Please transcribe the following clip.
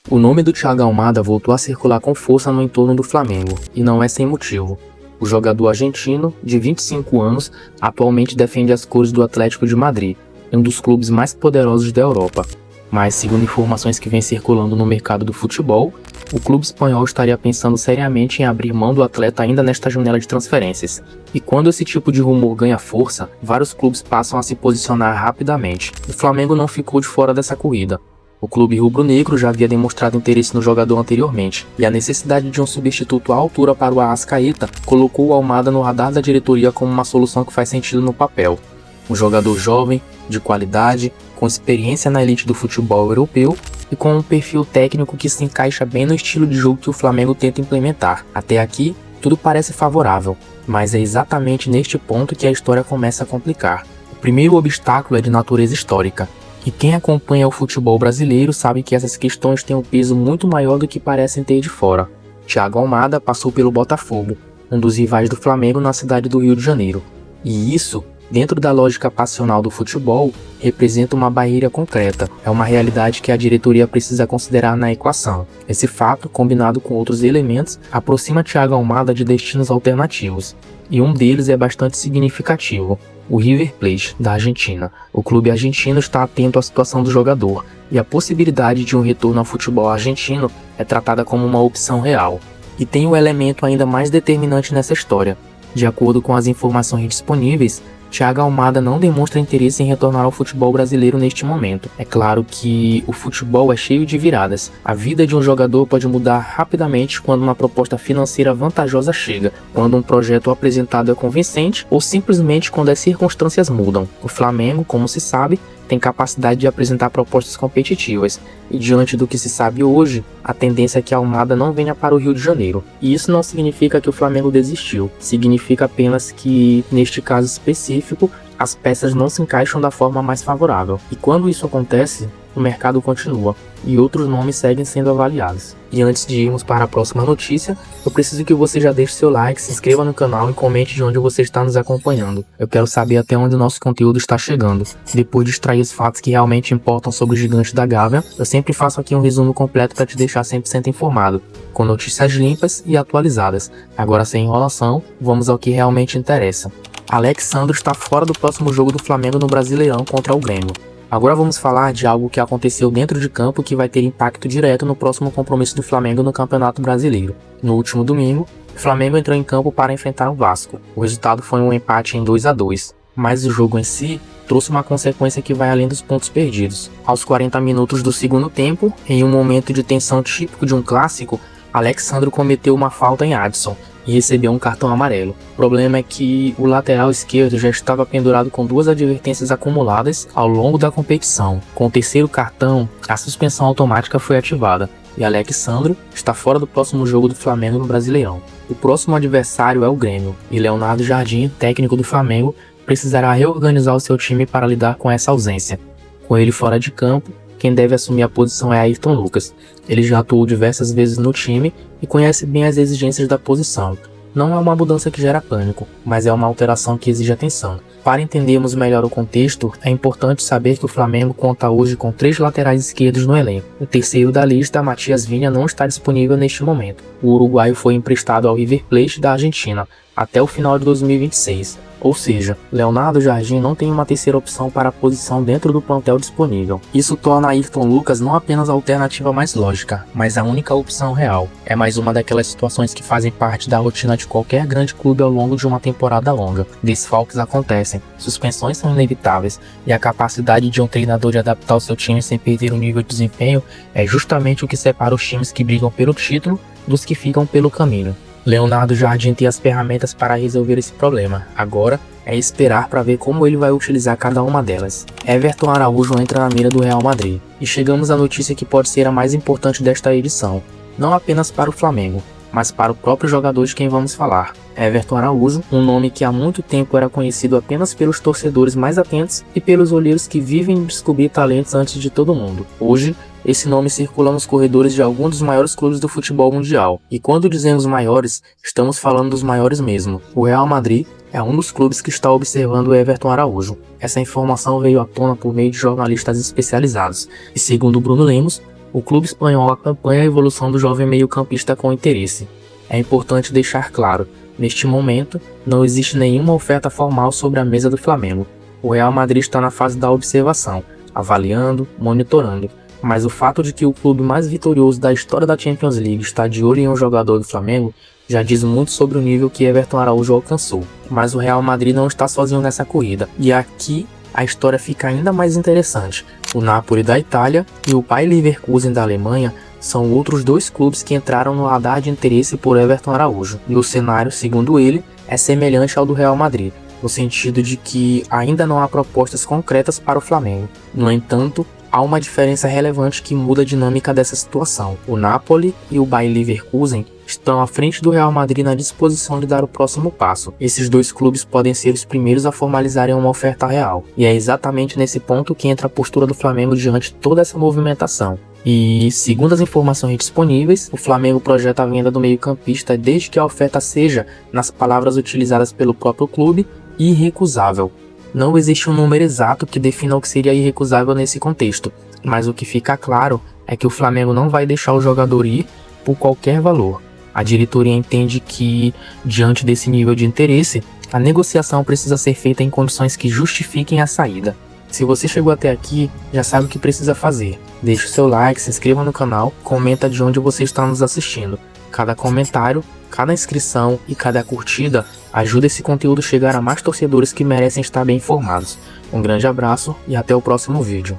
O nome do Thiago Almada voltou a circular com força no entorno do Flamengo, e não é sem motivo. O jogador argentino, de 25 anos, atualmente defende as cores do Atlético de Madrid, um dos clubes mais poderosos da Europa. Mas, segundo informações que vêm circulando no mercado do futebol, o clube espanhol estaria pensando seriamente em abrir mão do atleta ainda nesta janela de transferências. E quando esse tipo de rumor ganha força, vários clubes passam a se posicionar rapidamente. O Flamengo não ficou de fora dessa corrida. O clube rubro-negro já havia demonstrado interesse no jogador anteriormente, e a necessidade de um substituto à altura para o Arrascaeta colocou o Almada no radar da diretoria como uma solução que faz sentido no papel. Um jogador jovem, de qualidade, com experiência na elite do futebol europeu e com um perfil técnico que se encaixa bem no estilo de jogo que o Flamengo tenta implementar. Até aqui, tudo parece favorável, mas é exatamente neste ponto que a história começa a complicar. O primeiro obstáculo é de natureza histórica. E quem acompanha o futebol brasileiro sabe que essas questões têm um peso muito maior do que parecem ter de fora. Thiago Almada passou pelo Botafogo, um dos rivais do Flamengo na cidade do Rio de Janeiro. E isso, dentro da lógica passional do futebol, representa uma barreira concreta. É uma realidade que a diretoria precisa considerar na equação. Esse fato, combinado com outros elementos, aproxima Thiago Almada de destinos alternativos. E um deles é bastante significativo: o River Plate, da Argentina. O clube argentino está atento à situação do jogador, e a possibilidade de um retorno ao futebol argentino é tratada como uma opção real. E tem um elemento ainda mais determinante nessa história. De acordo com as informações disponíveis, Thiago Almada não demonstra interesse em retornar ao futebol brasileiro neste momento. É claro que o futebol é cheio de viradas. A vida de um jogador pode mudar rapidamente quando uma proposta financeira vantajosa chega, quando um projeto apresentado é convincente ou simplesmente quando as circunstâncias mudam. O Flamengo, como se sabe, tem capacidade de apresentar propostas competitivas, e diante do que se sabe hoje, a tendência é que Almada não venha para o Rio de Janeiro. E isso não significa que o Flamengo desistiu, significa apenas que, neste caso específico, as peças não se encaixam da forma mais favorável. E quando isso acontece, o mercado continua, e outros nomes seguem sendo avaliados. E antes de irmos para a próxima notícia, eu preciso que você já deixe seu like, se inscreva no canal e comente de onde você está nos acompanhando. Eu quero saber até onde o nosso conteúdo está chegando. Depois de extrair os fatos que realmente importam sobre o gigante da Gávea, eu sempre faço aqui um resumo completo para te deixar 100% informado, com notícias limpas e atualizadas. Agora, sem enrolação, vamos ao que realmente interessa. Alex Sandro está fora do próximo jogo do Flamengo no Brasileirão contra o Grêmio. Agora vamos falar de algo que aconteceu dentro de campo que vai ter impacto direto no próximo compromisso do Flamengo no Campeonato Brasileiro. No último domingo, o Flamengo entrou em campo para enfrentar o Vasco. O resultado foi um empate em 2-2, mas o jogo em si trouxe uma consequência que vai além dos pontos perdidos. Aos 40 minutos do segundo tempo, em um momento de tensão típico de um clássico, Alex Sandro cometeu uma falta em Adson e recebeu um cartão amarelo. O problema é que o lateral esquerdo já estava pendurado com 2 advertências acumuladas ao longo da competição. Com o terceiro cartão, a suspensão automática foi ativada e Alex Sandro está fora do próximo jogo do Flamengo no Brasileirão. O próximo adversário é o Grêmio, e Leonardo Jardim, técnico do Flamengo, precisará reorganizar o seu time para lidar com essa ausência. Com ele fora de campo, quem deve assumir a posição é Ayrton Lucas. Ele já atuou diversas vezes no time e conhece bem as exigências da posição. Não é uma mudança que gera pânico, mas é uma alteração que exige atenção. Para entendermos melhor o contexto, é importante saber que o Flamengo conta hoje com 3 laterais esquerdos no elenco. O terceiro da lista, Matias Vinha, não está disponível neste momento. O uruguaio foi emprestado ao River Plate da Argentina até o final de 2026. Ou seja, Leonardo Jardim não tem uma terceira opção para a posição dentro do plantel disponível. Isso torna Ayrton Lucas não apenas a alternativa mais lógica, mas a única opção real. É mais uma daquelas situações que fazem parte da rotina de qualquer grande clube ao longo de uma temporada longa. Desfalques acontecem, suspensões são inevitáveis, e a capacidade de um treinador de adaptar o seu time sem perder o nível de desempenho é justamente o que separa os times que brigam pelo título dos que ficam pelo caminho. Leonardo Jardim tem as ferramentas para resolver esse problema. Agora é esperar para ver como ele vai utilizar cada uma delas. Everton Araújo entra na mira do Real Madrid. E chegamos à notícia que pode ser a mais importante desta edição. Não apenas para o Flamengo, mas para o próprio jogador de quem vamos falar. Everton Araújo, um nome que há muito tempo era conhecido apenas pelos torcedores mais atentos e pelos olheiros que vivem de descobrir talentos antes de todo mundo. Hoje, esse nome circula nos corredores de alguns dos maiores clubes do futebol mundial. E quando dizemos maiores, estamos falando dos maiores mesmo. O Real Madrid é um dos clubes que está observando o Everton Araújo. Essa informação veio à tona por meio de jornalistas especializados. E segundo Bruno Lemos, O clube espanhol acompanha a evolução do jovem meio-campista com interesse. É importante deixar claro, neste momento, não existe nenhuma oferta formal sobre a mesa do Flamengo. O Real Madrid está na fase da observação, avaliando, monitorando, mas o fato de que o clube mais vitorioso da história da Champions League está de olho em um jogador do Flamengo já diz muito sobre o nível que Everton Araújo alcançou. Mas o Real Madrid não está sozinho nessa corrida, e aqui a história fica ainda mais interessante. O Napoli da Itália e o Bayer Leverkusen da Alemanha são outros dois clubes que entraram no radar de interesse por Everton Araújo. E o cenário, segundo ele, é semelhante ao do Real Madrid, no sentido de que ainda não há propostas concretas para o Flamengo. No entanto, há uma diferença relevante que muda a dinâmica dessa situação. O Napoli e o Bayer Leverkusen estão à frente do Real Madrid na disposição de dar o próximo passo. Esses dois clubes podem ser os primeiros a formalizarem uma oferta real. E é exatamente nesse ponto que entra a postura do Flamengo diante de toda essa movimentação. E, segundo as informações disponíveis, o Flamengo projeta a venda do meio-campista desde que a oferta seja, nas palavras utilizadas pelo próprio clube, irrecusável. Não existe um número exato que defina o que seria irrecusável nesse contexto, mas o que fica claro é que o Flamengo não vai deixar o jogador ir por qualquer valor. A diretoria entende que, diante desse nível de interesse, a negociação precisa ser feita em condições que justifiquem a saída. Se você chegou até aqui, já sabe o que precisa fazer. Deixe o seu like, se inscreva no canal, comenta de onde você está nos assistindo. Cada comentário, cada inscrição e cada curtida ajuda esse conteúdo a chegar a mais torcedores que merecem estar bem informados. Um grande abraço e até o próximo vídeo.